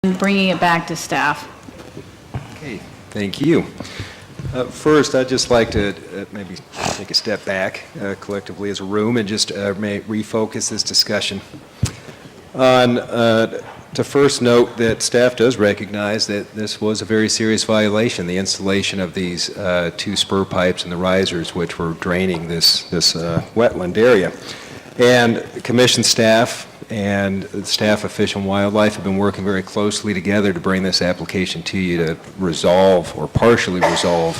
and bringing it back to staff. Okay, thank you. First, I'd just like to maybe take a step back collectively as a room and just refocus this discussion on to first note that staff does recognize that this was a very serious violation, the installation of these two spur pipes and the risers which were draining this wetland area. And Commission staff and staff of Fish and Wildlife have been working very closely together to bring this application to you to resolve or partially resolve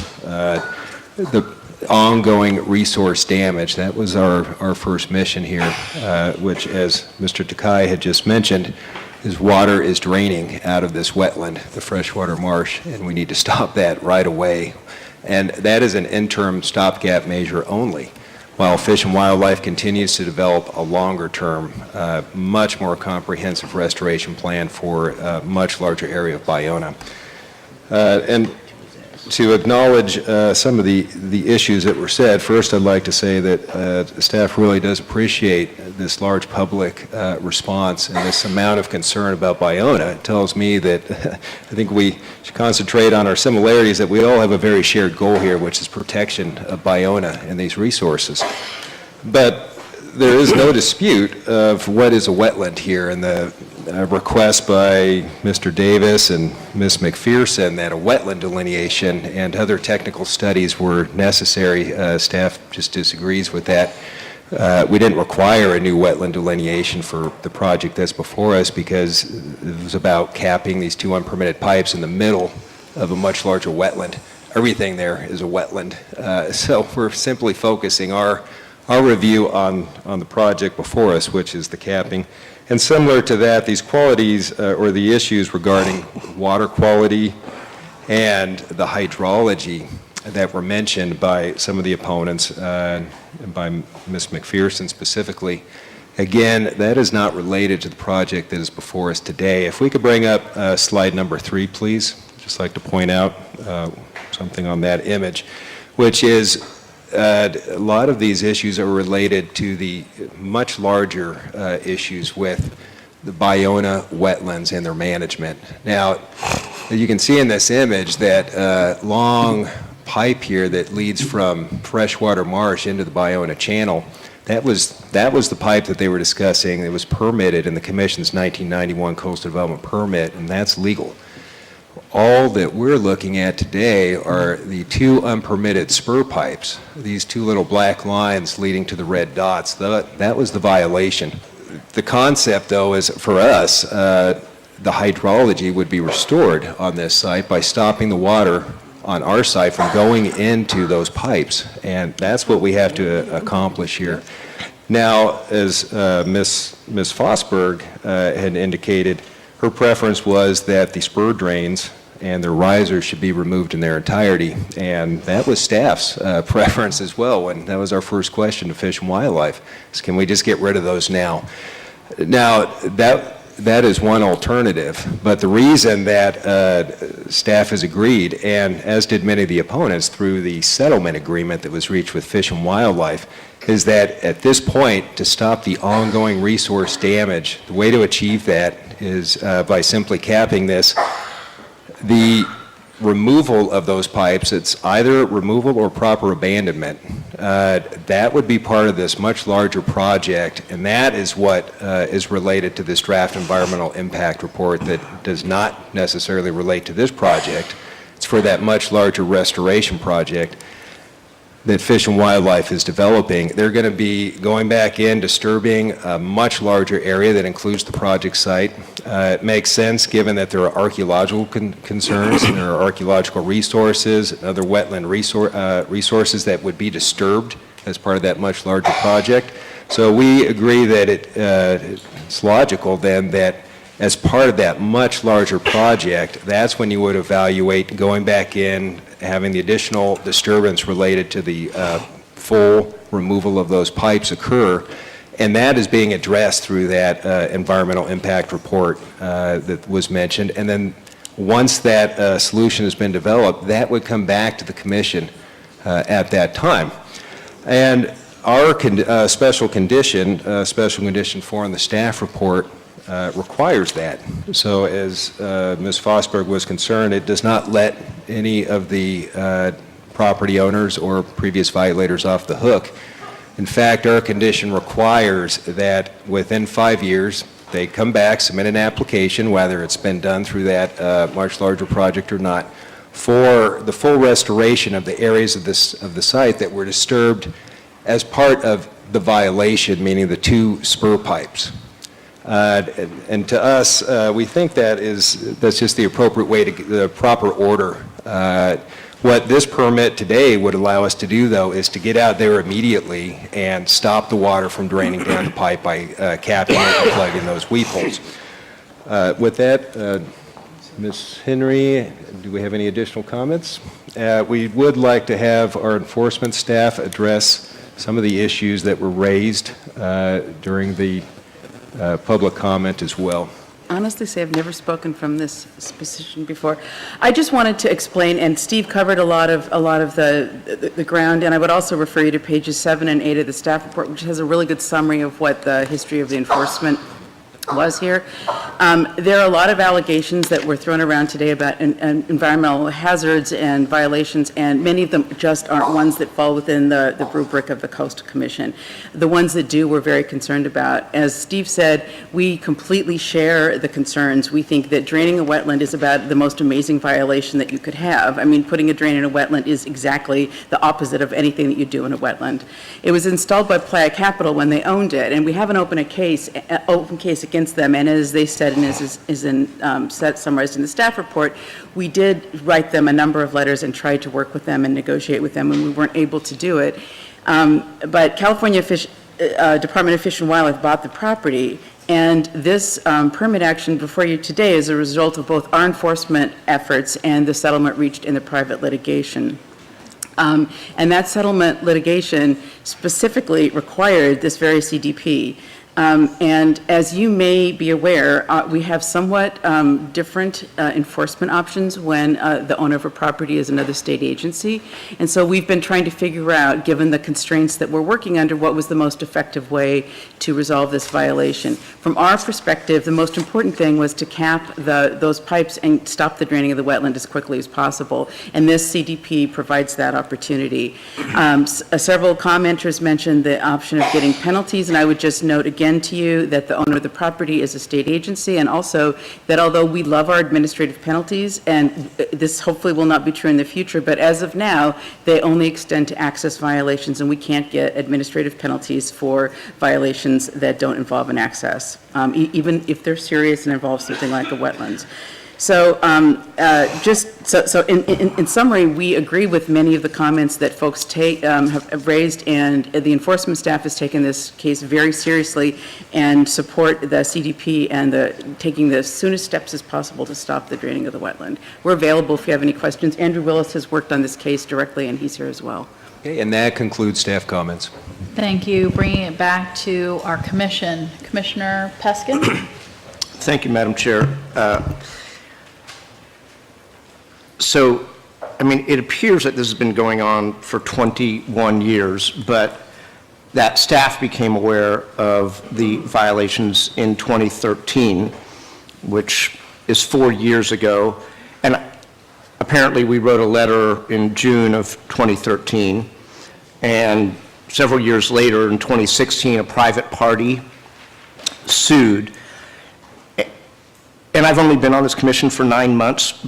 the ongoing resource damage. That was our first mission here, which, as Mr. Takai had just mentioned, is water is draining out of this wetland, the freshwater marsh, and we need to stop that right away. And that is an interim stopgap measure only, while Fish and Wildlife continues to develop a longer-term, much more comprehensive restoration plan for a much larger area of Ballona. And to acknowledge some of the issues that were said, first I'd like to say that staff really does appreciate this large public response and this amount of concern about Ballona. It tells me that I think we should concentrate on our similarities, that we all have a very shared goal here, which is protection of Ballona and these resources. But there is no dispute of what is a wetland here, and the request by Mr. Davis and Ms. McPherson that a wetland delineation and other technical studies were necessary. Staff just disagrees with that. We didn't require a new wetland delineation for the project that's before us because it was about capping these two unpermitted pipes in the middle of a much larger wetland. Everything there is a wetland. So we're simply focusing our review on the project before us, which is the capping. And similar to that, these qualities or the issues regarding water quality and the hydrology that were mentioned by some of the opponents, and by Ms. McPherson specifically, again, that is not related to the project that is before us today. If we could bring up slide number 3, please. I'd just like to point out something on that image, which is a lot of these issues are related to the much larger issues with the Ballona wetlands and their management. Now, you can see in this image that long pipe here that leads from freshwater marsh into the Ballona channel. That was the pipe that they were discussing. It was permitted in the Commission's 1991 Coastal Development Permit, and that's legal. All that we're looking at today are the two unpermitted spur pipes, these two little black lines leading to the red dots. That was the violation. The concept, though, is for us, the hydrology would be restored on this site by stopping the water on our site from going into those pipes, and that's what we have to accomplish here. Now, as Ms. Fosberg had indicated, her preference was that the spur drains and their risers should be removed in their entirety, and that was staff's preference as well. And that was our first question to Fish and Wildlife, is can we just get rid of those now? Now, that is one alternative, but the reason that staff has agreed, and as did many of the opponents through the settlement agreement that was reached with Fish and Wildlife, is that at this point, to stop the ongoing resource damage, the way to achieve that is by simply capping this. The removal of those pipes, it's either removal or proper abandonment. That would be part of this much larger project, and that is what is related to this draft environmental impact report that does not necessarily relate to this project. It's for that much larger restoration project that Fish and Wildlife is developing. They're going to be going back in, disturbing a much larger area that includes the project site. It makes sense given that there are archaeological concerns, and there are archaeological resources, and other wetland resources that would be disturbed as part of that much larger project. So we agree that it's logical then that as part of that much larger project, that's when you would evaluate going back in, having the additional disturbance related to the full removal of those pipes occur, and that is being addressed through that environmental impact report that was mentioned. And then once that solution has been developed, that would come back to the Commission at that time. And our special condition 4 in the staff report requires that. So as Ms. Fosberg was concerned, it does not let any of the property owners or previous violators off the hook. In fact, our condition requires that within 5 years, they come back, submit an application, whether it's been done through that much larger project or not, for the full restoration of the areas of the site that were disturbed as part of the violation, meaning the 2 spur pipes. And to us, we think that's just the appropriate way to the proper order. What this permit today would allow us to do, though, is to get out there immediately and stop the water from draining down the pipe by capping it and plugging those weep holes. With that, Ms. Henry, do we have any additional comments? We would like to have our enforcement staff address some of the issues that were raised during the public comment as well. Honestly say I've never spoken from this position before. I just wanted to explain, and Steve covered a lot of the ground, and I would also refer you to pages 7 and 8 of the staff report, which has a really good summary of what the history of the enforcement was here. There are a lot of allegations that were thrown around today about environmental hazards and violations, and many of them just aren't ones that fall within the rubric of the Coastal Commission. The ones that do, we're very concerned about. As Steve said, we completely share the concerns. We think that draining a wetland is about the most amazing violation that you could have. I mean, putting a drain in a wetland is exactly the opposite of anything that you do in a wetland. It was installed by Playa Capital when they owned it, and we haven't opened a case against them, and as they said, and is summarized in the staff report, we did write them a number of letters and tried to work with them and negotiate with them, and we weren't able to do it. But California Department of Fish and Wildlife bought the property, and this permit action before you today is a result of both our enforcement efforts and the settlement reached in the private litigation. And that settlement litigation specifically required this very CDP. And as you may be aware, we have somewhat different enforcement options when the owner of a property is another state agency. And so we've been trying to figure out, given the constraints that we're working under, what was the most effective way to resolve this violation. From our perspective, the most important thing was to cap those pipes and stop the draining of the wetland as quickly as possible. And this CDP provides that opportunity. Several commenters mentioned the option of getting penalties, and I would just note again to you that the owner of the property is a state agency, and also that although we love our administrative penalties, and this hopefully will not be true in the future, but as of now, they only extend to access violations, and we can't get administrative penalties for violations that don't involve an access, even if they're serious and involve something like a wetlands. So so in summary, we agree with many of the comments that folks have raised, and the enforcement staff has taken this case very seriously and support the CDP and taking the soonest steps as possible to stop the draining of the wetland. We're available if you have any questions. Andrew Willis has worked on this case directly, and he's here as well. Okay, and that concludes staff comments. Thank you. Bringing it back to our commission. Commissioner Peskin? Thank you, Madam Chair. So, I mean, it appears that this has been going on for 21 years, but that staff became aware of the violations in 2013, which is 4 years ago. And apparently we wrote a letter in June of 2013, and several years later, in 2016, a private party sued. And I've only been on this commission for 9 months,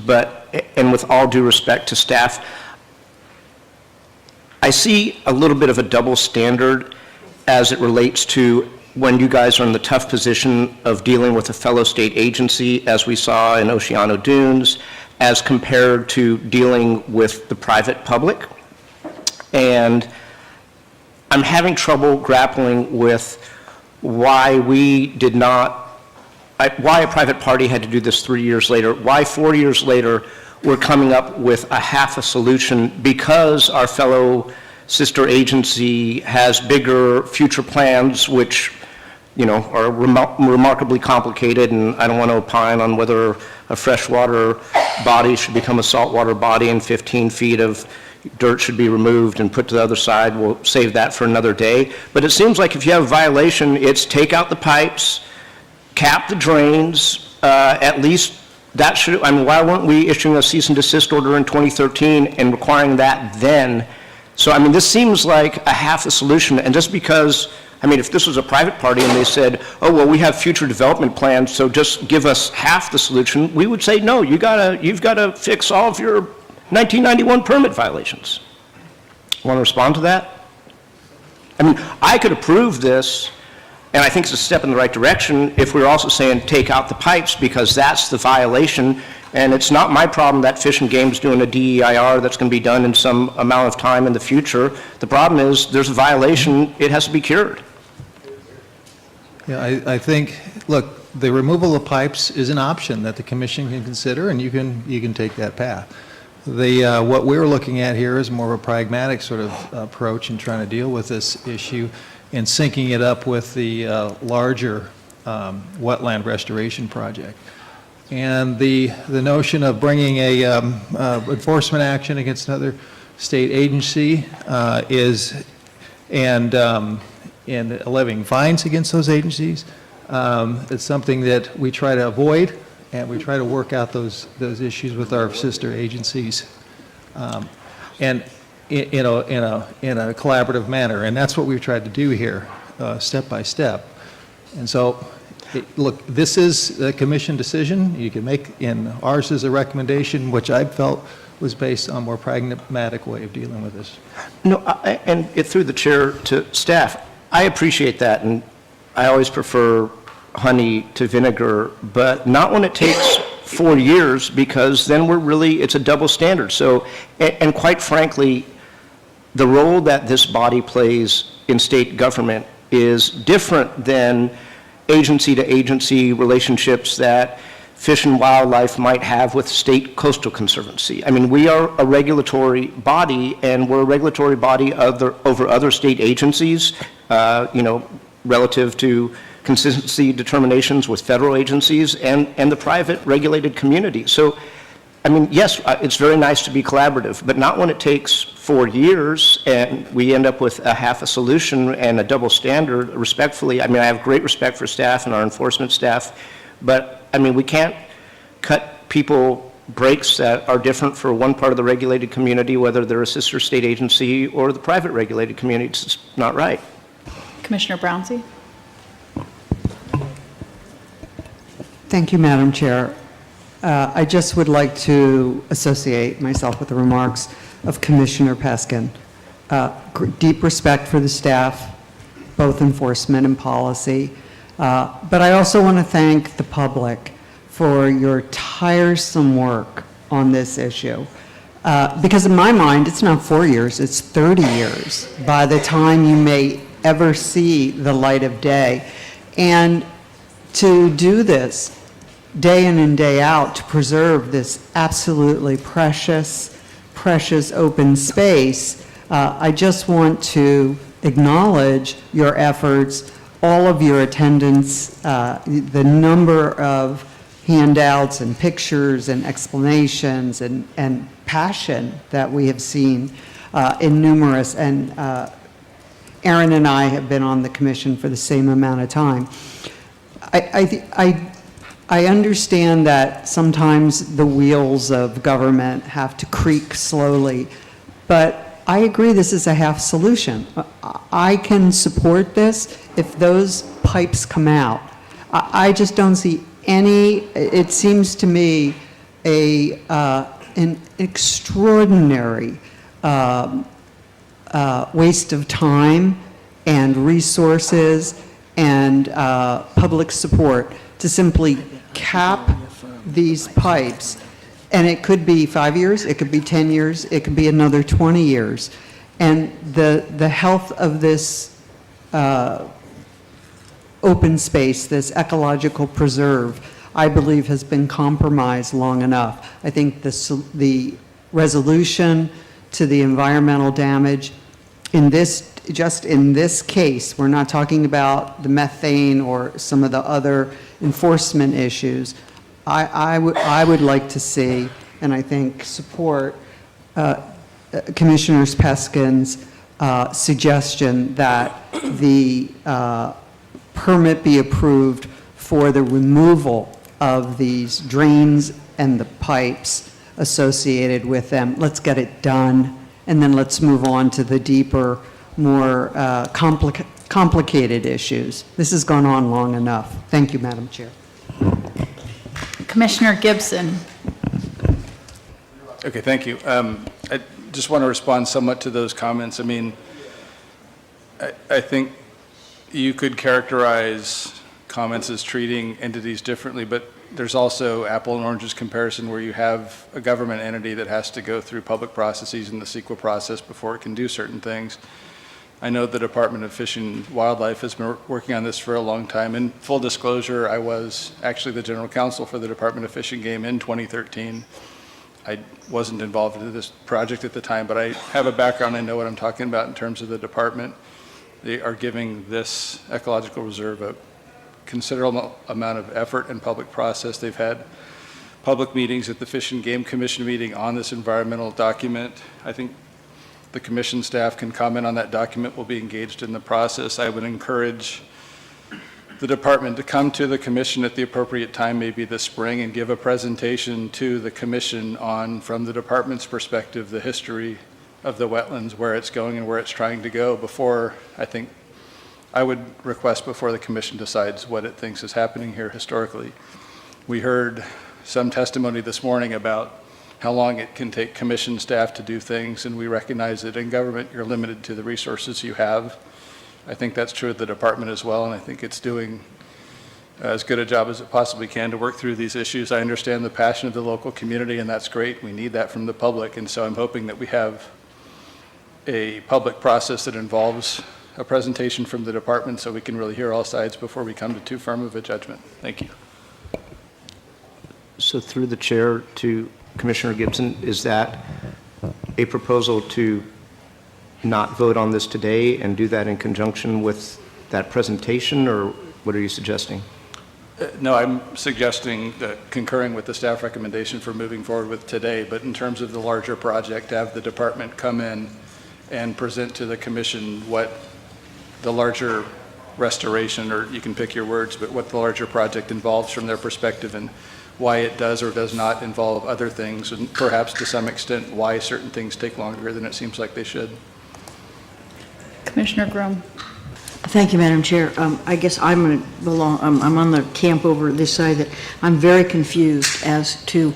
and with all due respect to staff, I see a little bit of a double standard as it relates to when you guys are in the tough position of dealing with a fellow state agency, as we saw in Oceano Dunes, as compared to dealing with the private public. And I'm having trouble grappling with why why a private party had to do this 3 years later, why 4 years later we're coming up with a half a solution because our fellow sister agency has bigger future plans, which, you know, are remarkably complicated, and I don't want to opine on whether a freshwater body should become a saltwater body and 15 feet of dirt should be removed and put to the other side. We'll save that for another day. But it seems like if you have a violation, it's take out the pipes, cap the drains, at least that should, I mean, why weren't we issuing a cease and desist order in 2013 and requiring that then? So, I mean, this seems like a half a solution, and just because, I mean, if this was a private party and they said, oh, well, we have future development plans, so just give us half the solution, we would say, no, you've got to fix all of your 1991 permit violations. Want to respond to that? I mean, I could approve this, and I think it's a step in the right direction if we were also saying take out the pipes, because that's the violation, and it's not my problem that Fish and Game's doing a DEIR that's going to be done in some amount of time in the future. The problem is there's a violation, it has to be cured. Yeah, I think, look, the removal of pipes is an option that the commission can consider, and you can take that path. What we're looking at here is more of a pragmatic sort of approach in trying to deal with this issue and syncing it up with the larger wetland restoration project. And the notion of bringing a enforcement action against another state agency and levying fines against those agencies, it's something that we try to avoid, and we try to work out those issues with our sister agencies, and in a collaborative manner. And that's what we've tried to do here, step by step. And so, look, this is a commission decision. You can make, and ours is a recommendation, which I felt was based on a more pragmatic way of dealing with this. No, and it through the chair to staff, I appreciate that, and I always prefer honey to vinegar, but not when it takes 4 years, because then it's a double standard. So, and quite frankly, the role that this body plays in state government is different than agency to agency relationships that Fish and Wildlife might have with State Coastal Conservancy. I mean, we are a regulatory body, and we're a regulatory body over other state agencies, relative to consistency determinations with federal agencies and the private regulated community. So, I mean, yes, it's very nice to be collaborative, but not when it takes 4 years and we end up with a half a solution and a double standard, respectfully. I mean, I have great respect for staff and our enforcement staff, but, I mean, we can't cut people breaks that are different for one part of the regulated community, whether they're a sister state agency or the private regulated community. It's just not right. Commissioner Brownsey? Thank you, Madam Chair. I just would like to associate myself with the remarks of Commissioner Peskin. Deep respect for the staff, both enforcement and policy. But I also want to thank the public for your tiresome work on this issue. Because in my mind, it's not 4 years, it's 30 years by the time you may ever see the light of day. And to do this day in and day out, to preserve this absolutely precious open space, I just want to acknowledge your efforts, all of your attendance, the number of handouts and pictures and explanations and passion that we have seen in numerous, and Aaron and I have been on the commission for the same amount of time. I understand that sometimes the wheels of government have to creak slowly, but I agree this is a half solution. I can support this if those pipes come out. I just don't see any, it seems to me an extraordinary waste of time and resources and public support to simply cap these pipes. And it could be 5 years, it could be 10 years, it could be another 20 years. And the health of this open space, this ecological preserve, I believe has been compromised long enough. I think the resolution to the environmental damage in this, just in this case, we're not talking about the methane or some of the other enforcement issues. I would like to see, and I think support, Commissioner Peskin's suggestion that the permit be approved for the removal of these drains and the pipes associated with them. Let's get it done, and then let's move on to the deeper, more complicated issues. This has gone on long enough. Thank you, Madam Chair. Commissioner Gibson. Okay, thank you. I just want to respond somewhat to those comments. I mean, I think you could characterize comments as treating entities differently, but there's also apple and oranges comparison where you have a government entity that has to go through public processes in the CEQA process before it can do certain things. I know the Department of Fish and Wildlife has been working on this for a long time. In full disclosure, I was actually the general counsel for the Department of Fish and Game in 2013. I wasn't involved in this project at the time, but I have a background. I know what I'm talking about in terms of the department. They are giving this ecological reserve a considerable amount of effort and public process. They've had public meetings at the Fish and Game Commission meeting on this environmental document. I think the commission staff can comment on that document. Will be engaged in the process. I would encourage the department to come to the commission at the appropriate time, maybe this spring, and give a presentation to the commission on, from the department's perspective, the history of the wetlands, where it's going and where it's trying to go before, I would request before the commission decides what it thinks is happening here historically. We heard some testimony this morning about how long it can take commission staff to do things, and we recognize that in government you're limited to the resources you have. I think that's true of the department as well, and I think it's doing as good a job as it possibly can to work through these issues. I understand the passion of the local community, and that's great. We need that from the public, and so I'm hoping that we have a public process that involves a presentation from the department so we can really hear all sides before we come to too firm of a judgment. Thank you. So through the chair to Commissioner Gibson, is that a proposal to not vote on this today and do that in conjunction with that presentation, or what are you suggesting? No, I'm suggesting that concurring with the staff recommendation for moving forward with today, but in terms of the larger project, to have the department come in and present to the commission what the larger restoration, or you can pick your words, but what the larger project involves from their perspective and why it does or does not involve other things, and perhaps to some extent why certain things take longer than it seems like they should. Commissioner Grum. Thank you, Madam Chair. I guess I'm on the camp over this side that I'm very confused as to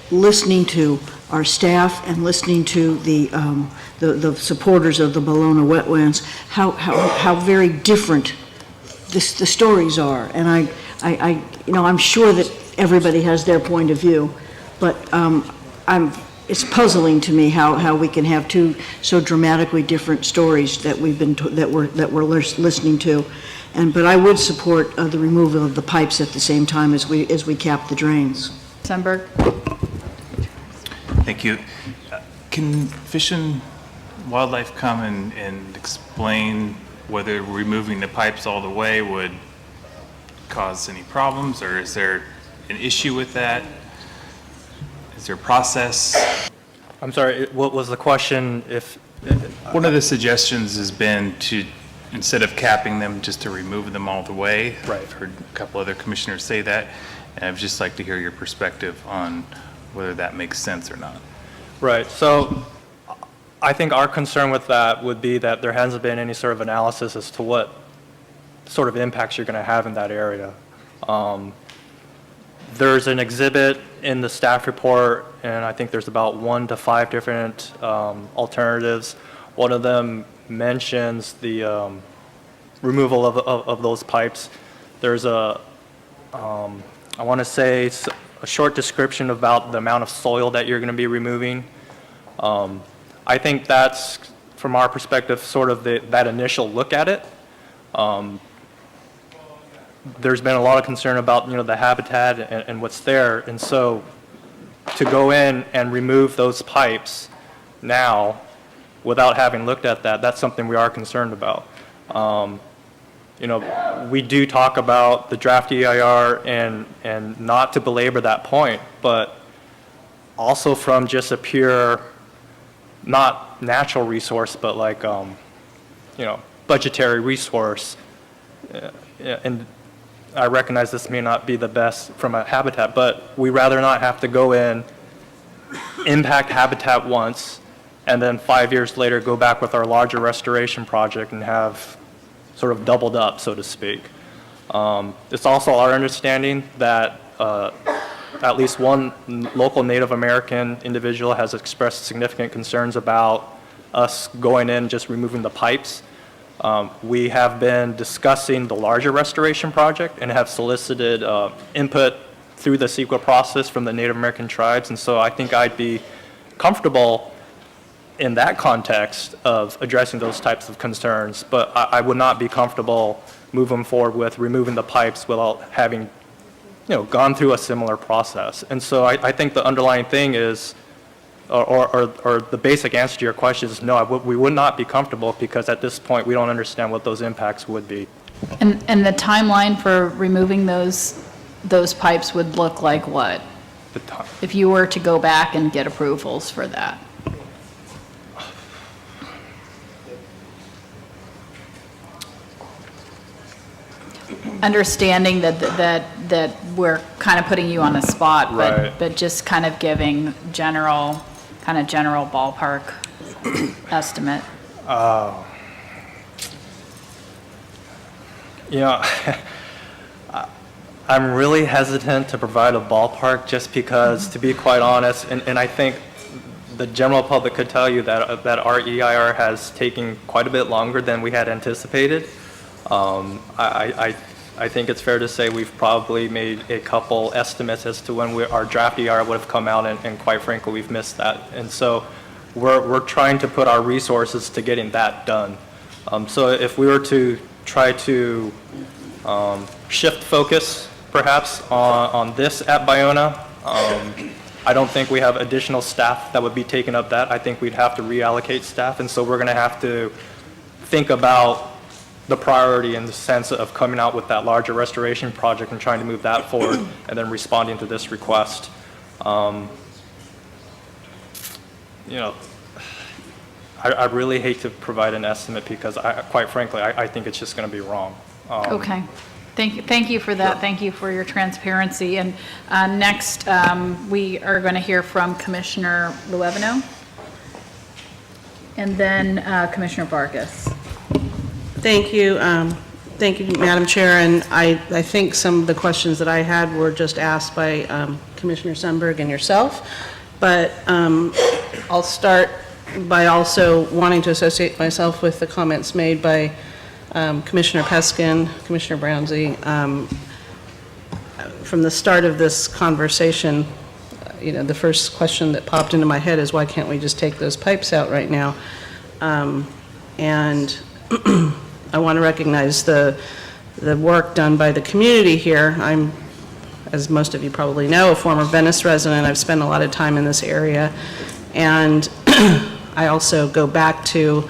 listening to our staff and listening to the supporters of the Ballona Wetlands, how very different the stories are. And I'm sure that everybody has their point of view, but it's puzzling to me how we can have two so dramatically different stories that we're listening to. But I would support the removal of the pipes at the same time as we cap the drains. Sundberg. Thank you. Can Fish and Wildlife come and explain whether removing the pipes all the way would cause any problems, or is there an issue with that? Is there a process? I'm sorry, what was the question? One of the suggestions has been to, instead of capping them, just to remove them all the way. Right. I've heard a couple other commissioners say that, and I'd just like to hear your perspective on whether that makes sense or not. Right, so I think our concern with that would be that there hasn't been any sort of analysis as to what sort of impacts you're going to have in that area. There's an exhibit in the staff report, and I think there's about 1 to 5 different alternatives. One of them mentions the removal of those pipes. There's I want to say, a short description about the amount of soil that you're going to be removing. I think that's, from our perspective, sort of that initial look at it. There's been a lot of concern about, the habitat and what's there, and so to go in and remove those pipes now without having looked at that, that's something we are concerned about. We do talk about the draft EIR and not to belabor that point, but also from just a pure, not natural resource, but like, budgetary resource, and I recognize this may not be the best from a habitat, but we rather not have to go in, impact habitat once, and then 5 years later go back with our larger restoration project and have sort of doubled up, so to speak. It's also our understanding that at least one local Native American individual has expressed significant concerns about us going in, just removing the pipes. We have been discussing the larger restoration project and have solicited input through the CEQA process from the Native American tribes, and so I think I'd be comfortable in that context of addressing those types of concerns, but I would not be comfortable moving forward with removing the pipes without having, gone through a similar process. And so I think the underlying thing is, or the basic answer to your question is no, we would not be comfortable because at this point we don't understand what those impacts would be. And the timeline for removing those pipes would look like what? If you were to go back and get approvals for that? Understanding that we're kind of putting you on the spot, Right. but just kind of giving general ballpark estimate. I'm really hesitant to provide a ballpark just because, to be quite honest, and I think the general public could tell you that our EIR has taken quite a bit longer than we had anticipated. I think it's fair to say we've probably made a couple estimates as to when our draft EIR would have come out, and quite frankly, we've missed that. And so we're trying to put our resources to getting that done. So if we were to try to shift focus perhaps on this at Ballona, I don't think we have additional staff that would be taking up that. I think we'd have to reallocate staff, and so we're going to have to think about the priority in the sense of coming out with that larger restoration project and trying to move that forward and then responding to this request. I really hate to provide an estimate because quite frankly, I think it's just going to be wrong. Okay. Thank you for that. Thank you for your transparency. And next, we are going to hear from Commissioner Luevano and then Commissioner Vargas. Thank you. Thank you, Madam Chair. And I think some of the questions that I had were just asked by Commissioner Sundberg and yourself. But I'll start by also wanting to associate myself with the comments made by Commissioner Peskin, Commissioner Brownsey. From the start of this conversation, the first question that popped into my head is why can't we just take those pipes out right now? And I want to recognize the work done by the community here. I'm, as most of you probably know, a former Venice resident. I've spent a lot of time in this area. And I also go back to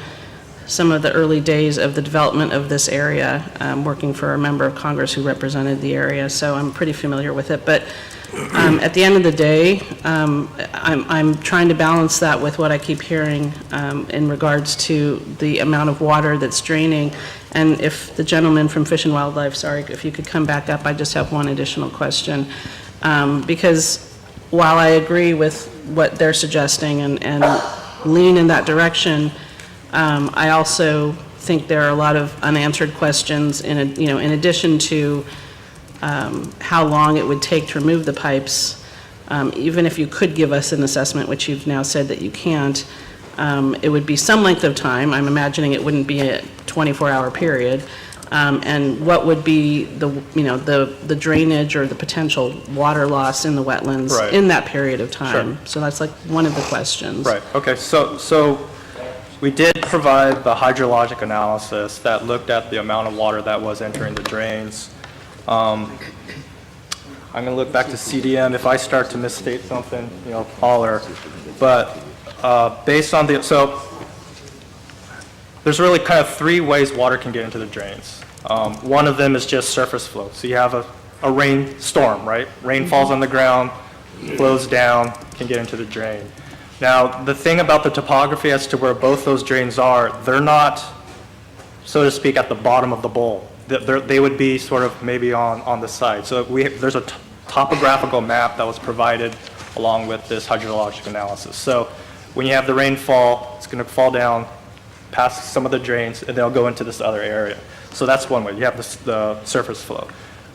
some of the early days of the development of this area, working for a member of Congress who represented the area, so I'm pretty familiar with it. But at the end of the day, I'm trying to balance that with what I keep hearing in regards to the amount of water that's draining. And if the gentleman from Fish and Wildlife, sorry, if you could come back up, I just have one additional question. Because while I agree with what they're suggesting and lean in that direction, I also think there are a lot of unanswered questions in addition to how long it would take to remove the pipes. Even if you could give us an assessment, which you've now said that you can't, it would be some length of time. I'm imagining it wouldn't be a 24-hour period. And what would be the drainage or the potential water loss in the wetlands Right. in that period of time? Sure. So that's like one of the questions. Right, okay, so we did provide the hydrologic analysis that looked at the amount of water that was entering the drains. I'm going to look back to CDM. If I start to misstate something, holler. But based on so there's really kind of three ways water can get into the drains. One of them is just surface flow. So you have a rainstorm, right? Rain falls on the ground, flows down, can get into the drain. Now, the thing about the topography as to where both those drains are, they're not, so to speak, at the bottom of the bowl. they would be sort of maybe on the side. So there's a topographical map that was provided along with this hydrologic analysis. So when you have the rainfall, it's going to fall down past some of the drains, and they'll go into this other area. So that's one way. You have the surface flow.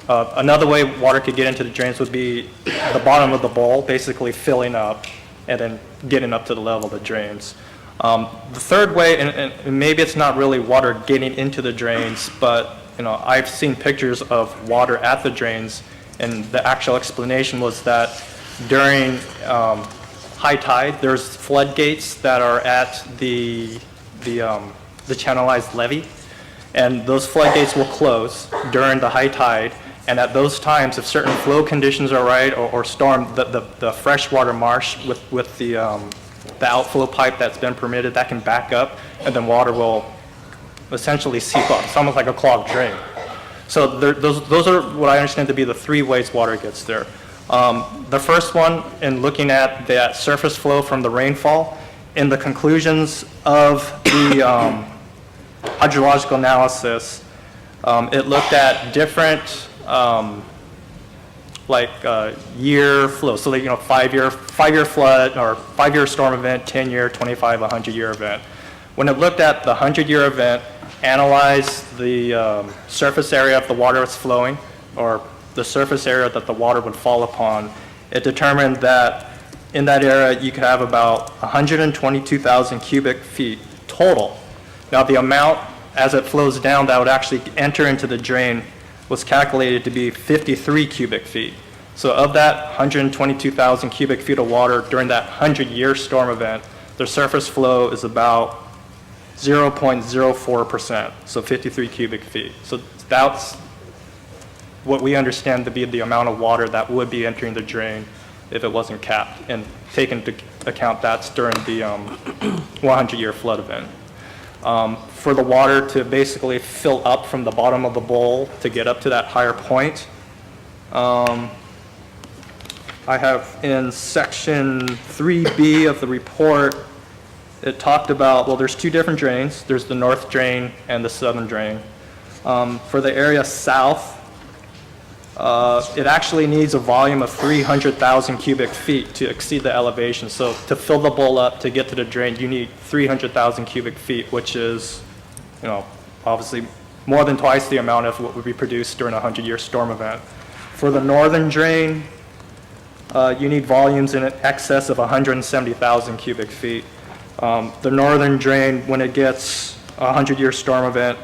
Another way water could get into the drains would be the bottom of the bowl basically filling up and then getting up to the level of the drains. The third way, and maybe it's not really water getting into the drains, but I've seen pictures of water at the drains, and the actual explanation was that during high tide, there's floodgates that are at the channelized levee, and those floodgates will close during the high tide. And at those times, if certain flow conditions are right, or storm, the freshwater marsh with the outflow pipe that's been permitted, that can back up, and then water will essentially seep up. It's almost like a clogged drain. So those are what I understand to be the three ways water gets there. The first one, in looking at that surface flow from the rainfall, in the conclusions of the hydrological analysis, it looked at different year flow. So, 5-year flood or 5-year storm event, 10-year, 25, 100-year event. When it looked at the 100-year event, analyzed the surface area of the water that's flowing, or the surface area that the water would fall upon, it determined that in that area you could have about 122,000 cubic feet total. Now the amount as it flows down that would actually enter into the drain was calculated to be 53 cubic feet. So of that 122,000 cubic feet of water during that 100-year storm event, the surface flow is about 0.04%, so 53 cubic feet. So that's what we understand to be the amount of water that would be entering the drain if it wasn't capped, and take into account that's during the 100-year flood event. For the water to basically fill up from the bottom of the bowl to get up to that higher point, I have in section 3B of the report, it talked about, well, there's two different drains. There's the north drain and the southern drain. For the area south, it actually needs a volume of 300,000 cubic feet to exceed the elevation. So to fill the bowl up to get to the drain, you need 300,000 cubic feet, which is, obviously more than twice the amount of what would be produced during a 100-year storm event. For the northern drain, you need volumes in excess of 170,000 cubic feet. The northern drain, when it gets a 100-year storm event,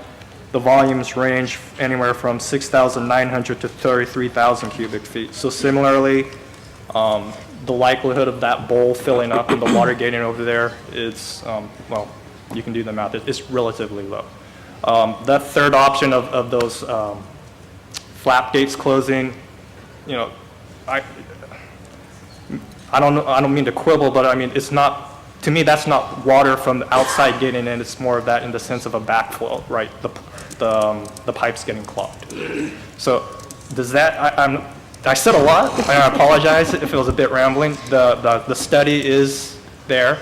the volumes range anywhere from 6,900 to 33,000 cubic feet. So similarly, the likelihood of that bowl filling up and the water getting over there is, well, you can do the math, it's relatively low. That third option of those flap gates closing, I don't mean to quibble, but I mean, it's not, to me, that's not water from the outside getting in, it's more of that in the sense of a backflow, right? The pipes getting clogged. So does that, I said a lot, I apologize if it was a bit rambling. The study is there,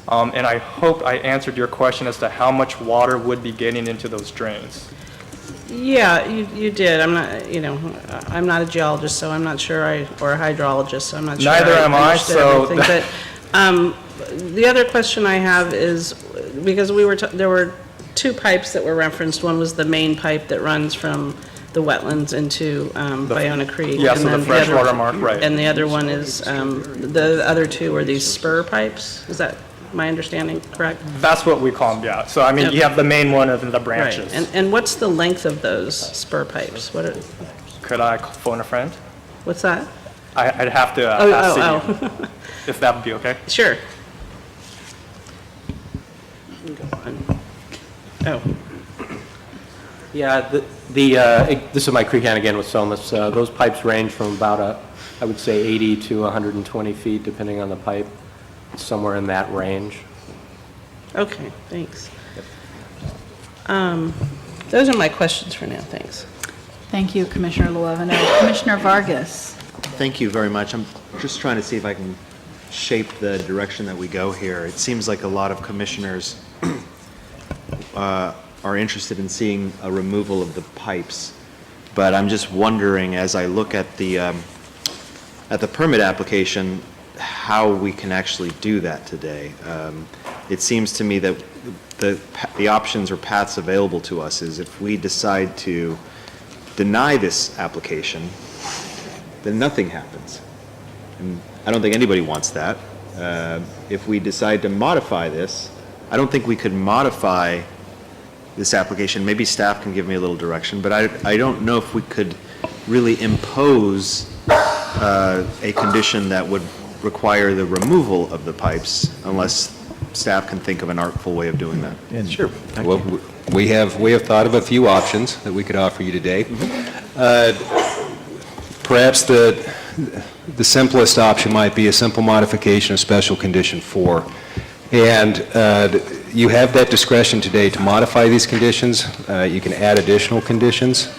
and I hope I answered your question as to how much water would be getting into those drains. Yeah, you did. I'm not a geologist, so I'm not sure or a hydrologist, so I'm not sure. Neither am I, understood so. everything. But the other question I have is, because there were two pipes that were referenced. One was the main pipe that runs from the wetlands into Ballona Creek. Yeah, and so then the freshwater mark, right. And the other one is, the other two are these spur pipes. Is that my understanding correct? That's what we call them, yeah. So I mean, Yep. you have the main one and then the branches. Right. And what's the length of those spur pipes? Could I phone a friend? What's that? I'd have to ask Cindy, if that would be okay. Sure. Oh. Yeah, this is Mike Creekan again with Somas. Those pipes range from about, I would say 80 to 120 feet, depending on the pipe. It's somewhere in that range. Okay, thanks. Those are my questions for now, thanks. Thank you, Commissioner Luevano. Commissioner Vargas. Thank you very much. I'm just trying to see if I can shape the direction that we go here. It seems like a lot of commissioners are interested in seeing a removal of the pipes, but I'm just wondering, as I look at the permit application, how we can actually do that today. It seems to me that the options or paths available to us is if we decide to deny this application, then nothing happens. And I don't think anybody wants that. If we decide to modify this, I don't think we could modify this application. Maybe staff can give me a little direction, but I don't know if we could really impose a condition that would require the removal of the pipes unless staff can think of an artful way of doing that. And sure. Well, we have thought of a few options that we could offer you today. Perhaps the simplest option might be a simple modification of special condition 4. And you have that discretion today to modify these conditions. You can add additional conditions.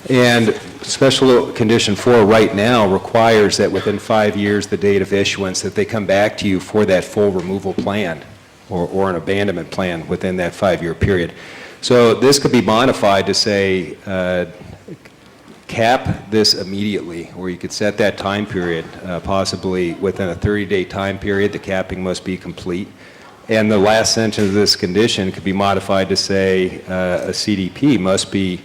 And special condition 4 right now requires that within 5 years, the date of issuance, that they come back to you for that full removal plan or an abandonment plan within that 5-year period. So this could be modified to say, cap this immediately, or you could set that time period, possibly within a 30-day time period, the capping must be complete. And the last sentence of this condition could be modified to say a CDP must be,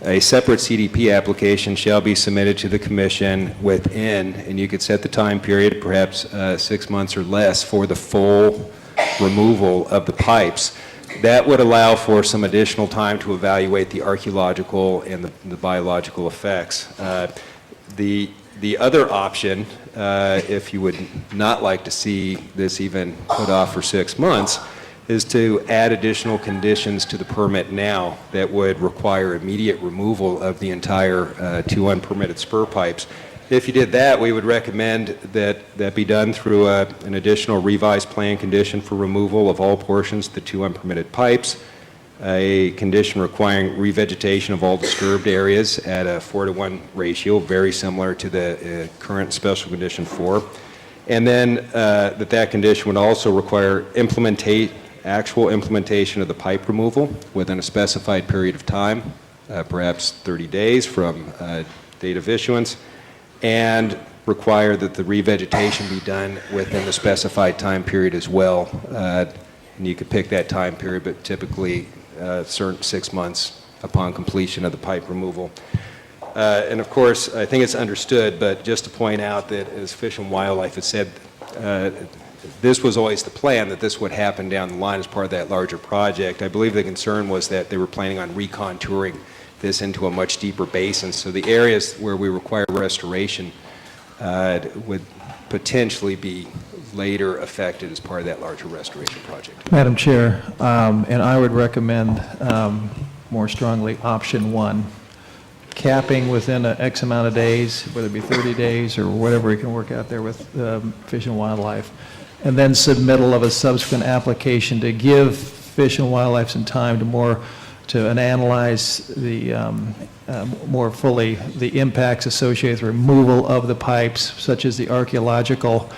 a separate CDP application shall be submitted to the commission within, and you could set the time period, perhaps 6 months or less, for the full removal of the pipes. That would allow for some additional time to evaluate the archaeological and the biological effects. The other option, if you would not like to see this even put off for 6 months, is to add additional conditions to the permit now that would require immediate removal of the entire 2 unpermitted spur pipes. If you did that, we would recommend that be done through an additional revised plan condition for removal of all portions of the 2 unpermitted pipes, a condition requiring revegetation of all disturbed areas at a 4-to-1 ratio, very similar to the current special condition 4, and then that condition would also require actual implementation of the pipe removal within a specified period of time, perhaps 30 days from date of issuance, and require that the revegetation be done within the specified time period as well. And you could pick that time period, but typically certain 6 months upon completion of the pipe removal. And of course, I think it's understood, but just to point out that as Fish and Wildlife has said, this was always the plan, that this would happen down the line as part of that larger project. I believe the concern was that they were planning on recontouring this into a much deeper basin. So the areas where we require restoration would potentially be later affected as part of that larger restoration project. Madam Chair, and I would recommend more strongly option 1, capping within an X amount of days, whether it be 30 days or whatever we can work out there with Fish and Wildlife, and then submittal of a subsequent application to give Fish and Wildlife some time to analyze the more fully the impacts associated with removal of the pipes, such as the archaeological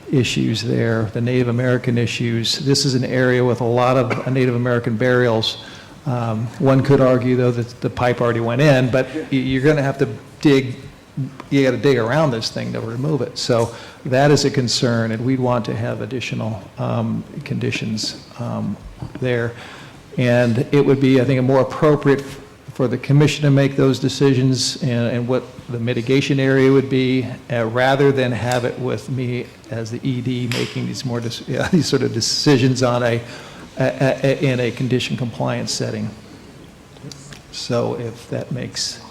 issues there, the Native American issues. This is an area with a lot of Native American burials. One could argue, though, that the pipe already went in, but you're going to have to dig. You got to dig around this thing to remove it. So that is a concern, and we'd want to have additional conditions there. And it would be, I think, more appropriate for the commission to make those decisions and what the mitigation area would be, rather than have it with me as the ED making these these sort of decisions on in a condition compliance setting. So if that makes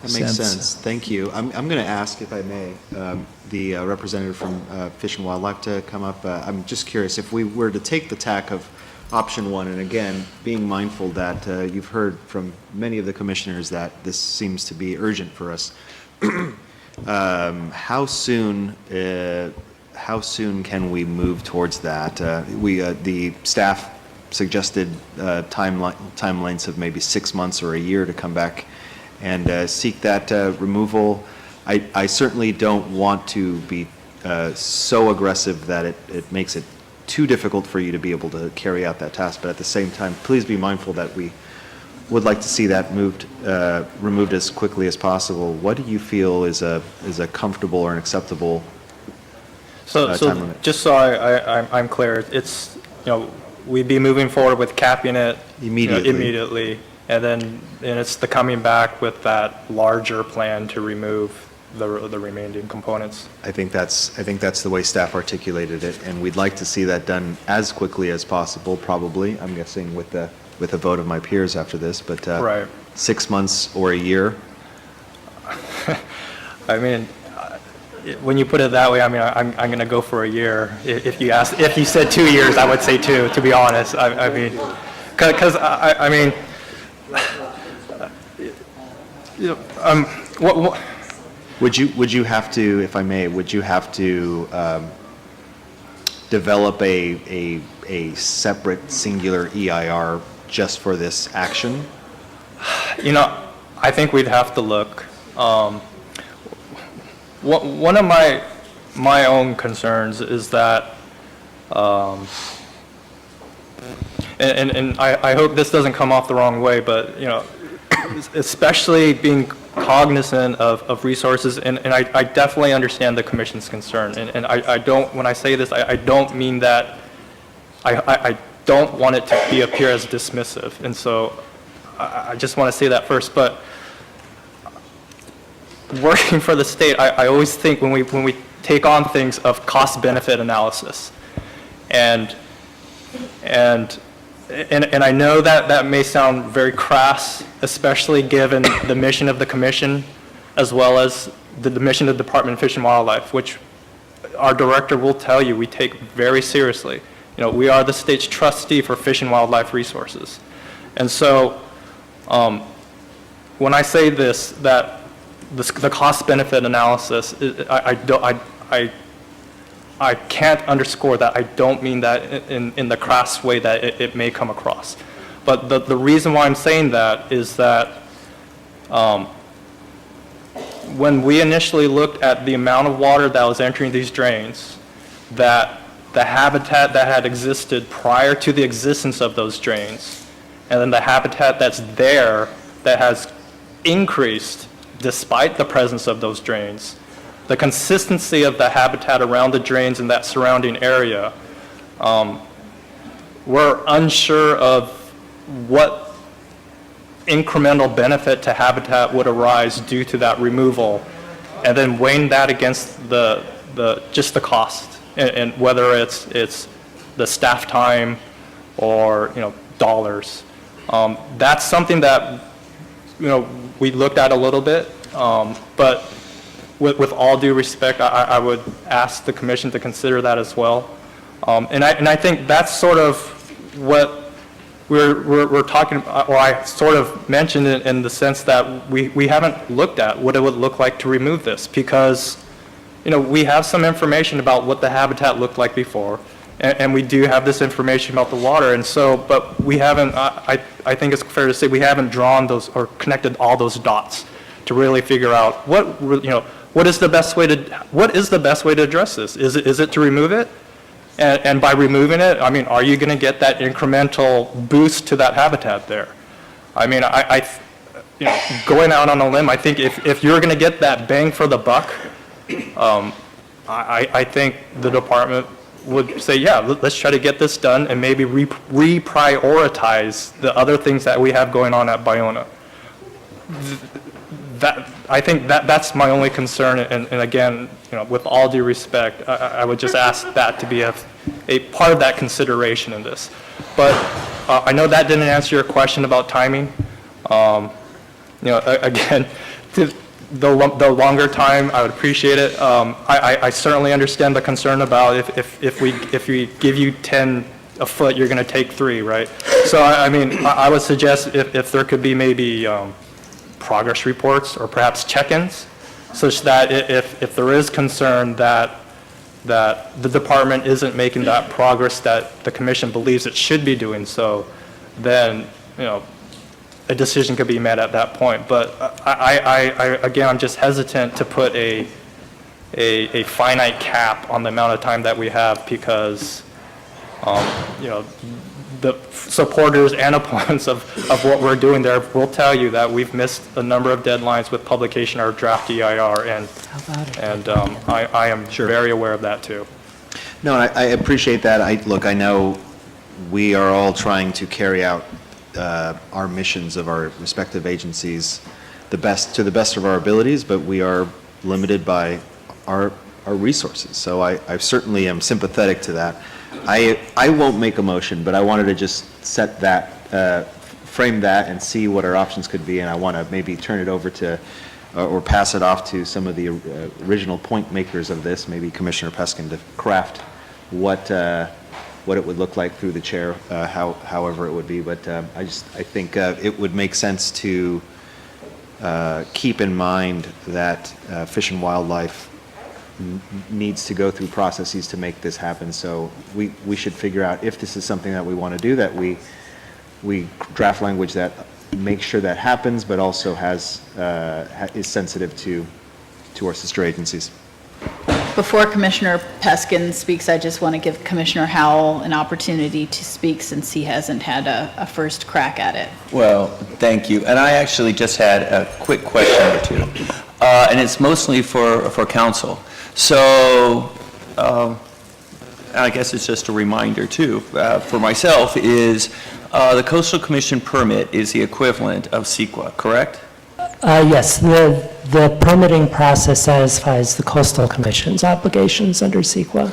That makes sense. Thank you. I'm going to ask, if I may, the representative from Fish and Wildlife to come up. I'm just curious, if we were to take the tack of option 1, and again, being mindful that you've heard from many of the commissioners that this seems to be urgent for us, how soon can we move towards that? The staff suggested timelines of maybe 6 months or a year to come back and seek that removal. I certainly don't want to be so aggressive that it makes it too difficult for you to be able to carry out that task, but at the same time, please be mindful that we would like to see that removed as quickly as possible. What do you feel is a comfortable or an acceptable time limit? Just so I'm clear, it's, we'd be moving forward with capping it immediately, and then it's the coming back with that larger plan to remove the remaining components. I think that's the way staff articulated it, and we'd like to see that done as quickly as possible, probably, I'm guessing with the vote of my peers after this, but Right. 6 months or a year. I mean, when you put it that way, I mean, I'm going to go for a year. If you said 2 years, I would say 2, to be honest. I mean, because I mean, what Would you have to, if I may, would you have to develop a separate singular EIR just for this action? I think we'd have to look. One of my own concerns is that, and I hope this doesn't come off the wrong way, but especially being cognizant of resources, and I definitely understand the Commission's concern, and I don't, when I say this, I don't mean that, I don't want it to appear as dismissive, and so I just want to say that first, but working for the state, I always think when we take on things of cost-benefit analysis, and I know that may sound very crass, especially given the mission of the Commission, as well as the mission of the Department of Fish and Wildlife, which our director will tell you we take very seriously. We are the state's trustee for fish and wildlife resources. And so when I say this, that the cost-benefit analysis, I can't underscore that. I don't mean that in the crass way that it may come across. But the reason why I'm saying that is that when we initially looked at the amount of water that was entering these drains, that the habitat that had existed prior to the existence of those drains, and then the habitat that's there that has increased despite the presence of those drains, the consistency of the habitat around the drains in that surrounding area, we're unsure of what incremental benefit to habitat would arise due to that removal, and then weighing that against just the cost, and whether it's the staff time or dollars. That's something that we looked at a little bit, but with all due respect, I would ask the Commission to consider that as well. And I think that's sort of what we're talking about, or I sort of mentioned it in the sense that we haven't looked at what it would look like to remove this, because we have some information about what the habitat looked like before, and we do have this information about the water, and so, but we haven't, I think it's fair to say we haven't drawn those or connected all those dots to really figure out what is the best way to address this? Is it to remove it? And by removing it, I mean, are you going to get that incremental boost to that habitat there? I mean, going out on a limb, I think if you're going to get that bang for the buck, I think the department would say, yeah, let's try to get this done and maybe reprioritize the other things that we have going on at Ballona. I think that's my only concern, and again, with all due respect, I would just ask that to be a part of that consideration in this. But I know that didn't answer your question about timing. Again, the longer time, I would appreciate it. I certainly understand the concern about if we give you 10 a foot, you're going to take 3, right? So I mean, I would suggest if there could be maybe progress reports or perhaps check-ins, such that if there is concern that the department isn't making that progress that the Commission believes it should be doing so, then a decision could be made at that point. But again, I'm just hesitant to put a finite cap on the amount of time that we have, because the supporters and opponents of what we're doing there will tell you that we've missed a number of deadlines with publication of our draft EIR, and I am very aware of that too. No, I appreciate that. Look, I know we are all trying to carry out our missions of our respective agencies to the best of our abilities, but we are limited by our resources. So I certainly am sympathetic to that. I won't make a motion, but I wanted to just set that, frame that and see what our options could be, and I want to maybe turn it over to, or pass it off to some of the original point makers of this, maybe Commissioner Peskin, to craft what it would look like through the chair, however it would be. But I think it would make sense to keep in mind that Fish and Wildlife needs to go through processes to make this happen. So we should figure out if this is something that we want to do, that we draft language that makes sure that happens, but also is sensitive to our sister agencies. Before Commissioner Peskin speaks, I just want to give Commissioner Howell an opportunity to speak since he hasn't had a first crack at it. Well, thank you. And I actually just had a quick question or two, and it's mostly for council. So I guess it's just a reminder too, for myself, is the Coastal Commission permit is the equivalent of CEQA, correct? Yes, the permitting process satisfies the Coastal Commission's obligations under CEQA.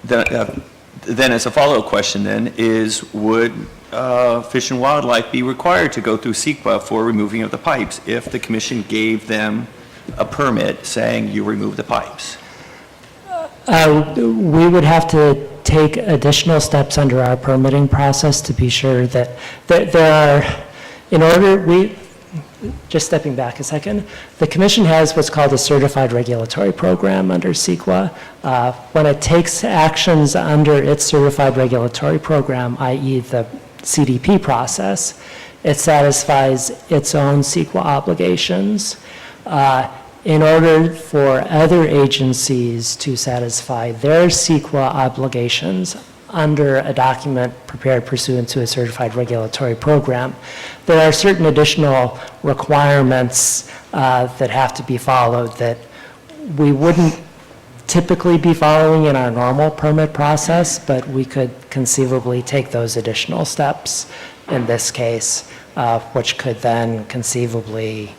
Then as a follow-up question then is, would Fish and Wildlife be required to go through CEQA for removing of the pipes if the commission gave them a permit saying you remove the pipes? We would have to take additional steps under our permitting process to be sure that there are, just stepping back a second, the commission has what's called a certified regulatory program under CEQA. When it takes actions under its certified regulatory program, i.e. the CDP process, it satisfies its own CEQA obligations. In order for other agencies to satisfy their CEQA obligations under a document prepared pursuant to a certified regulatory program, there are certain additional requirements that have to be followed that we wouldn't typically be following in our normal permit process, but we could conceivably take those additional steps in this case, which could then conceivably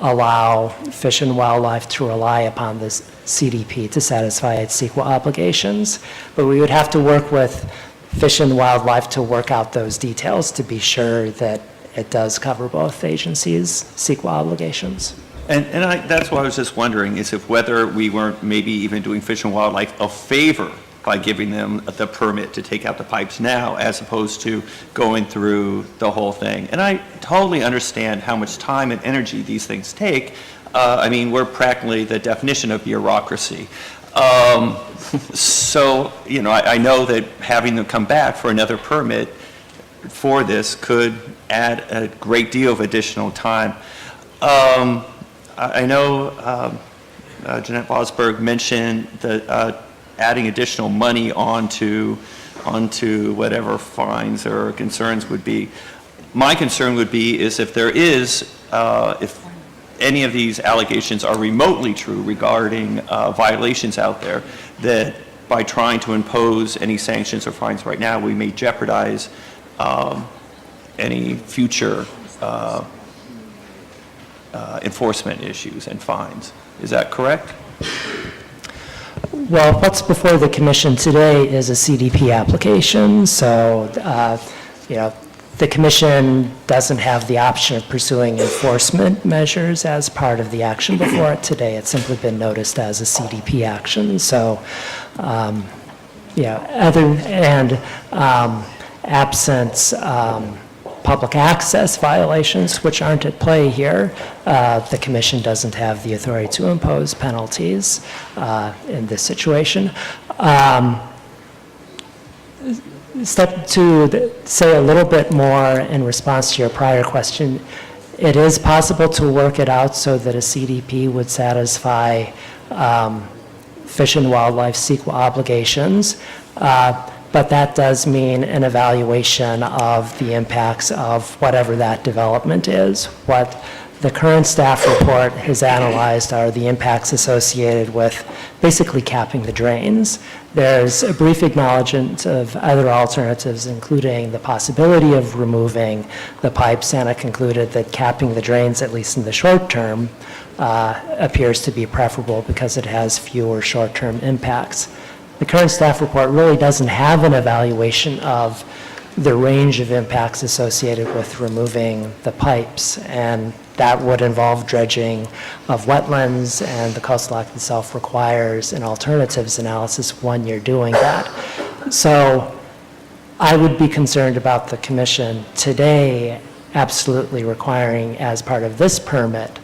allow Fish and Wildlife to rely upon this CDP to satisfy its CEQA obligations. But we would have to work with Fish and Wildlife to work out those details to be sure that it does cover both agencies' CEQA obligations. And that's what I was just wondering, is if whether we weren't maybe even doing Fish and Wildlife a favor by giving them the permit to take out the pipes now, as opposed to going through the whole thing. And I totally understand how much time and energy these things take. I mean, we're practically the definition of bureaucracy. So, you know, I know that having them come back for another permit for this could add a great deal of additional time. I know Jeanette Bosberg mentioned the adding additional money onto whatever fines or concerns would be. My concern would be is if there is, if any of these allegations are remotely true regarding violations out there, that by trying to impose any sanctions or fines right now, we may jeopardize any future enforcement issues and fines. Is that correct? Well, what's before the commission today is a CDP application, so you know, the commission doesn't have the option of pursuing enforcement measures as part of the action before it today. It's simply been noticed as a CDP action. So, absence public access violations, which aren't at play here, the commission doesn't have the authority to impose penalties in this situation. Step to say a little bit more in response to your prior question. It is possible to work it out so that a CDP would satisfy Fish and Wildlife CEQA obligations. but that does mean an evaluation of the impacts of whatever that development is. What the current staff report has analyzed are the impacts associated with basically capping the drains. There's a brief acknowledgement of other alternatives, including the possibility of removing the pipes, and it concluded that capping the drains, at least in the short term, appears to be preferable because it has fewer short-term impacts. The current staff report really doesn't have an evaluation of the range of impacts associated with removing the pipes, and that would involve dredging of wetlands, and the Coastal Act itself requires an alternatives analysis when you're doing that. So I would be concerned about the commission today absolutely requiring, as part of this permit,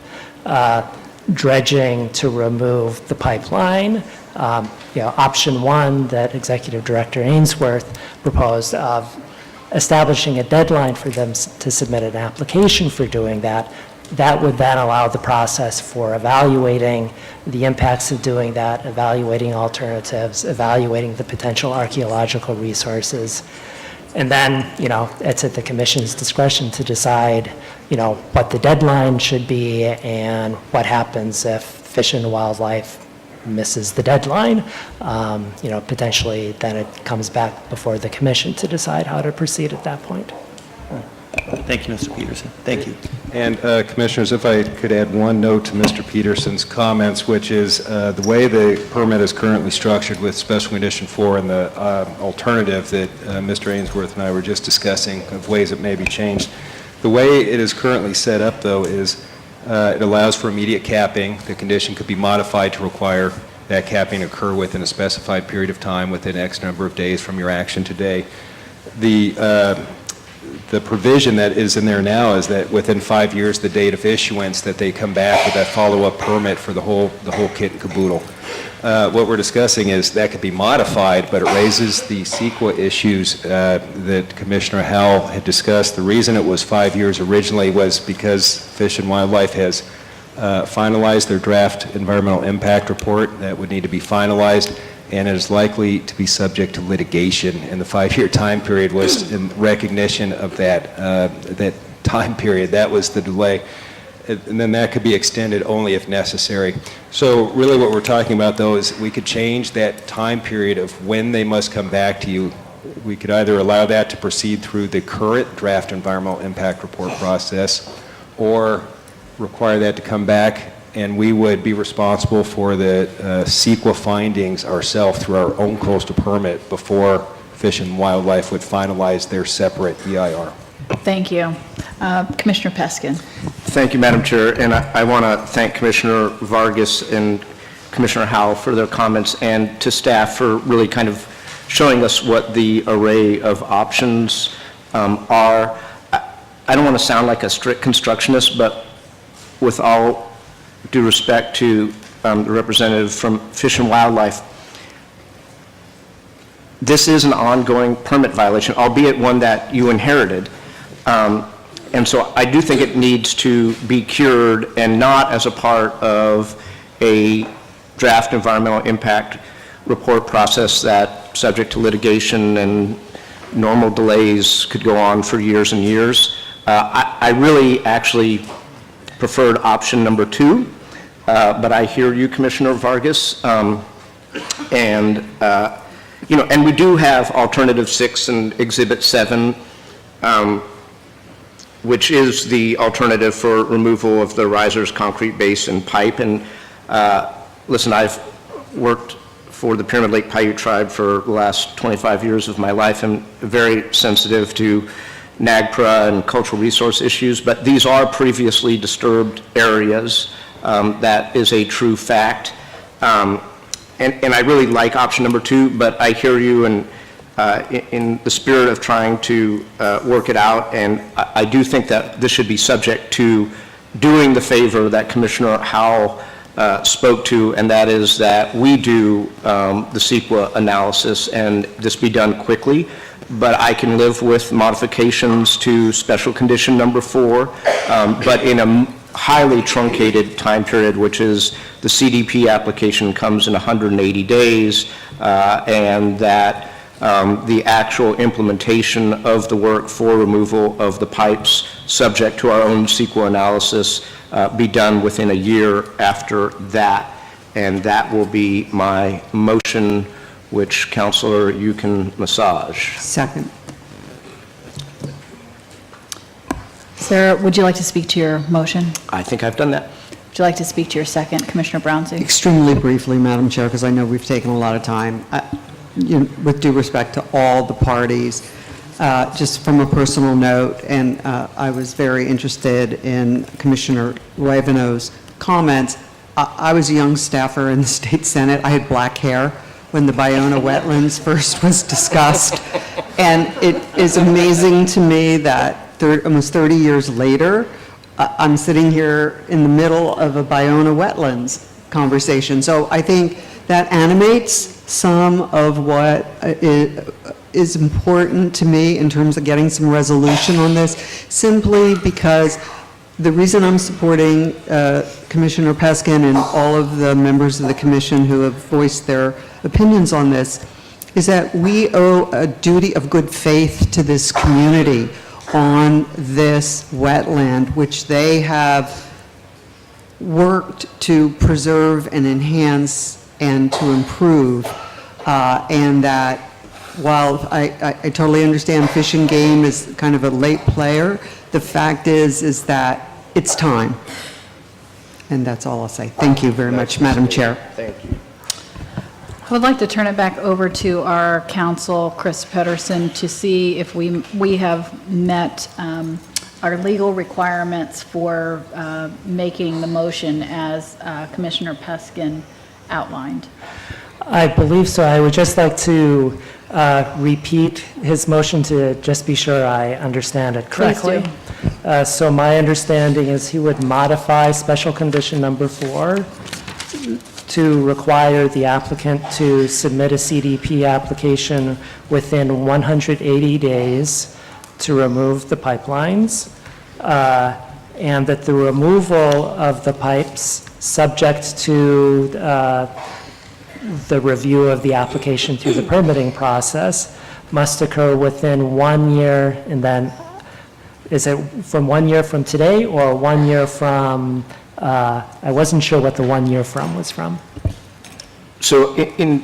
dredging to remove the pipeline. Option one that Executive Director Ainsworth proposed of establishing a deadline for them to submit an application for doing that, that would then allow the process for evaluating the impacts of doing that, evaluating alternatives, evaluating the potential archaeological resources. And then, it's at the commission's discretion to decide, what the deadline should be and what happens if Fish and Wildlife misses the deadline. Potentially then it comes back before the commission to decide how to proceed at that point. Thank you, Mr. Peterson. Thank you. And Commissioners, if I could add one note to Mr. Peterson's comments, which is the way the permit is currently structured with Special Condition 4 and the alternative that Mr. Ainsworth and I were just discussing of ways it may be changed. The way it is currently set up, though, is it allows for immediate capping. The condition could be modified to require that capping occur within a specified period of time, within X number of days from your action today. The provision that is in there now is that within 5 years, the date of issuance, that they come back with that follow-up permit for the whole kit and caboodle. What we're discussing is that could be modified, but it raises the CEQA issues that Commissioner Howell had discussed. The reason it was 5 years originally was because Fish and Wildlife has finalized their draft environmental impact report that would need to be finalized, and it is likely to be subject to litigation. And the 5-year time period was in recognition of that time period. That was the delay. And then that could be extended only if necessary. So really what we're talking about, though, is we could change that time period of when they must come back to you. We could either allow that to proceed through the current draft environmental impact report process, or require that to come back, and we would be responsible for the CEQA findings ourselves through our own coastal permit before Fish and Wildlife would finalize their separate EIR. Thank you. Commissioner Peskin. Thank you, Madam Chair, and I want to thank Commissioner Vargas and Commissioner Howell for their comments, and to staff for really kind of showing us what the array of options are. I don't want to sound like a strict constructionist, but with all due respect to the representative from Fish and Wildlife, this is an ongoing permit violation, albeit one that you inherited. And so I do think it needs to be cured, and not as a part of a draft environmental impact report process that, subject to litigation and normal delays, could go on for years and years. I really actually preferred option number 2, but I hear you, Commissioner Vargas, and we do have alternative 6 and exhibit 7, which is the alternative for removal of the riser's concrete base and pipe. And listen, I've worked for the Pyramid Lake Paiute tribe for the last 25 years of my life, and very sensitive to NAGPRA and cultural resource issues, but these are previously disturbed areas. That is a true fact. And I really like option number 2, but I hear you, and in the spirit of trying to work it out, and I do think that this should be subject to doing the favor that Commissioner Howell spoke to, and that is that we do the CEQA analysis and this be done quickly. But I can live with modifications to special condition number 4, but in a highly truncated time period, which is the CDP application comes in 180 days, and that the actual implementation of the work for removal of the pipes, subject to our own CEQA analysis, be done within a year after that. And that will be my motion, which, Counselor, you can massage. Second. Sarah, would you like to speak to your motion? I think I've done that. Would you like to speak to your second, Commissioner Brownsey? Extremely briefly, Madam Chair, because I know we've taken a lot of time. With due respect to all the parties, just from a personal note, and I was very interested in Commissioner Ravenau's comments. I was a young staffer in the State Senate. I had black hair when the Ballona Wetlands first was discussed. And it is amazing to me that almost 30 years later, I'm sitting here in the middle of a Ballona Wetlands conversation. So I think that animates some of what is important to me in terms of getting some resolution on this, simply because the reason I'm supporting Commissioner Peskin and all of the members of the commission who have voiced their opinions on this is that we owe a duty of good faith to this community on this wetland, which they have worked to preserve and enhance and to improve, and that while I totally understand Fish and Game is kind of a late player, the fact is that it's time. And that's all I'll say. Thank you very much, Madam Chair. Thank you. I would like to turn it back over to our counsel, Chris Pedersen, to see if we have met our legal requirements for making the motion as Commissioner Peskin outlined. I believe so. I would just like to repeat his motion to just be sure I understand it correctly. So my understanding is he would modify special condition number 4 to require the applicant to submit a CDP application within 180 days to remove the pipelines, and that the removal of the pipes, subject to the review of the application through the permitting process, must occur within 1 year. And then, is it from 1 year from today or 1 year from, I wasn't sure what the 1 year from was from. So in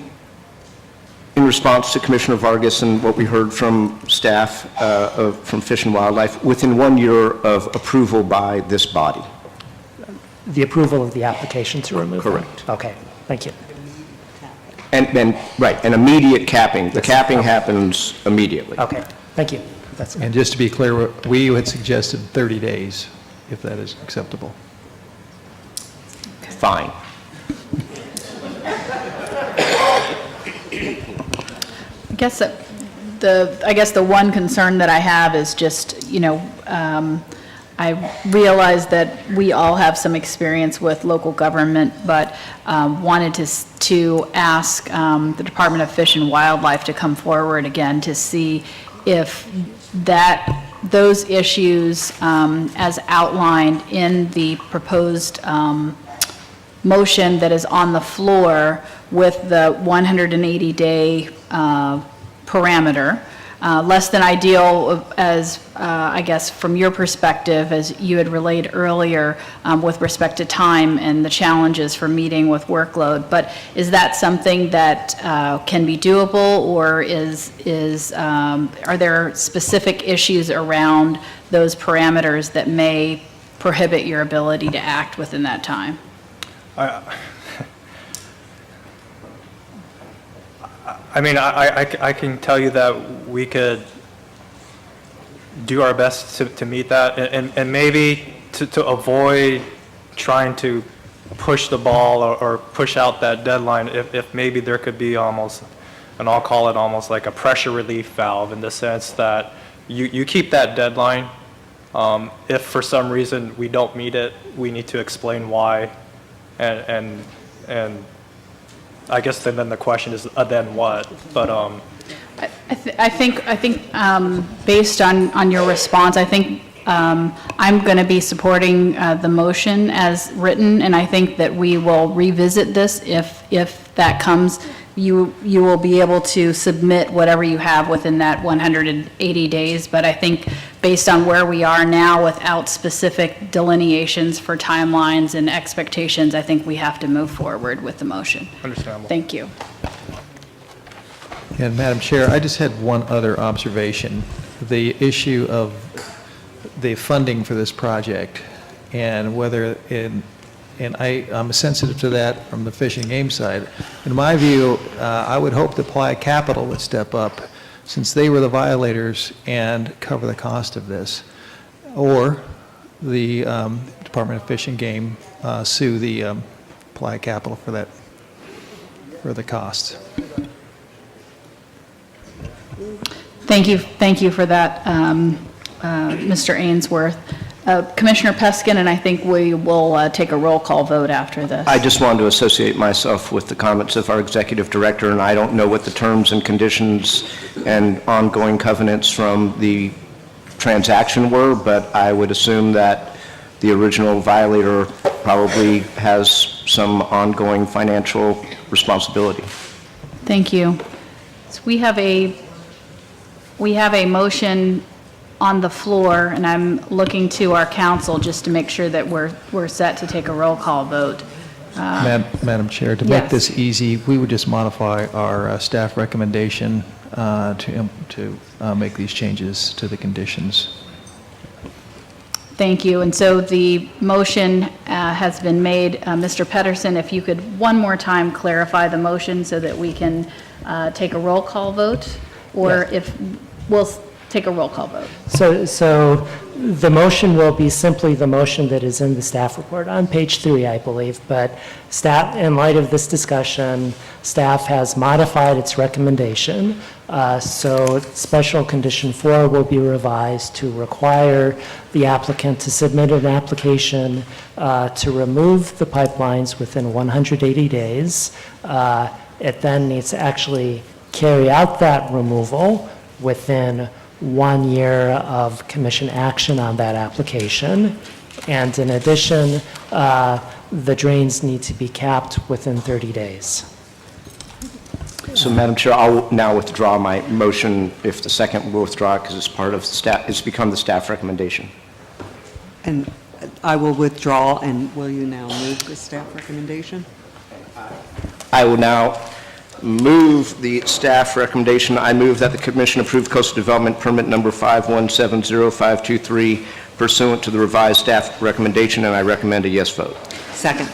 response to Commissioner Vargas and what we heard from staff from Fish and Wildlife, within 1 year of approval by this body. The approval of the application to remove them? Correct. Okay, thank you. And right, and immediate capping. The capping happens immediately. Okay, thank you. And just to be clear, we had suggested 30 days, if that is acceptable. Fine. I guess the one concern that I have is just, I realize that we all have some experience with local government, but wanted to ask the Department of Fish and Wildlife to come forward again to see if those issues as outlined in the proposed motion that is on the floor with the 180-day parameter, less than ideal as, I guess, from your perspective, as you had relayed earlier, with respect to time and the challenges for meeting with workload. But is that something that can be doable, or are there specific issues around those parameters that may prohibit your ability to act within that time? I mean, I can tell you that we could do our best to meet that, and maybe to avoid trying to push the ball or push out that deadline, if maybe there could be almost, and I'll call it almost like a pressure relief valve, in the sense that you keep that deadline. If for some reason we don't meet it, we need to explain why, and I guess then the question is, then what? But I think based on your response, I think I'm going to be supporting the motion as written, and I think that we will revisit this if that comes. You will be able to submit whatever you have within that 180 days, but I think based on where we are now without specific delineations for timelines and expectations, I think we have to move forward with the motion. Understandable. Thank you. And Madam Chair, I just had one other observation. The issue of the funding for this project and whether I'm sensitive to that from the Fish and Game side. In my view, I would hope that Playa Capital would step up since they were the violators and cover the cost of this. Or the Department of Fish and Game sue the Playa Capital for that, for the costs. Thank you for that, Mr. Ainsworth. Commissioner Peskin, and I think we will take a roll call vote after this. I just wanted to associate myself with the comments of our executive director, and I don't know what the terms and conditions and ongoing covenants from the transaction were, but I would assume that the original violator probably has some ongoing financial responsibility. Thank you. So we have a motion on the floor, and I'm looking to our council just to make sure that we're set to take a roll call vote. Madam Chair, to yes. make this easy, we would just modify our staff recommendation to make these changes to the conditions. Thank you. And so the motion has been made. Mr. Pedersen, if you could one more time clarify the motion so that we can take a roll call vote, or if we'll take a roll call vote. So the motion will be simply the motion that is in the staff report on page 3, I believe, but staff, in light of this discussion, staff has modified its recommendation. So special condition 4 will be revised to require the applicant to submit an application to remove the pipelines within 180 days. It then needs to actually carry out that removal within 1 year of commission action on that application. And in addition, the drains need to be capped within 30 days. So, Madam Chair, I'll now withdraw my motion if the second will withdraw because it's part of the staff, it's become the staff recommendation. And I will withdraw, and will you now move the staff recommendation? I will now move the staff recommendation. I move that the Commission approve coastal development permit number 5170-523 pursuant to the revised staff recommendation, and I recommend a yes vote. Second.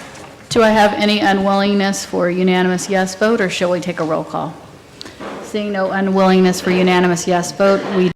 Do I have any unwillingness for unanimous yes vote, or shall we take a roll call? Seeing no unwillingness for unanimous yes vote, we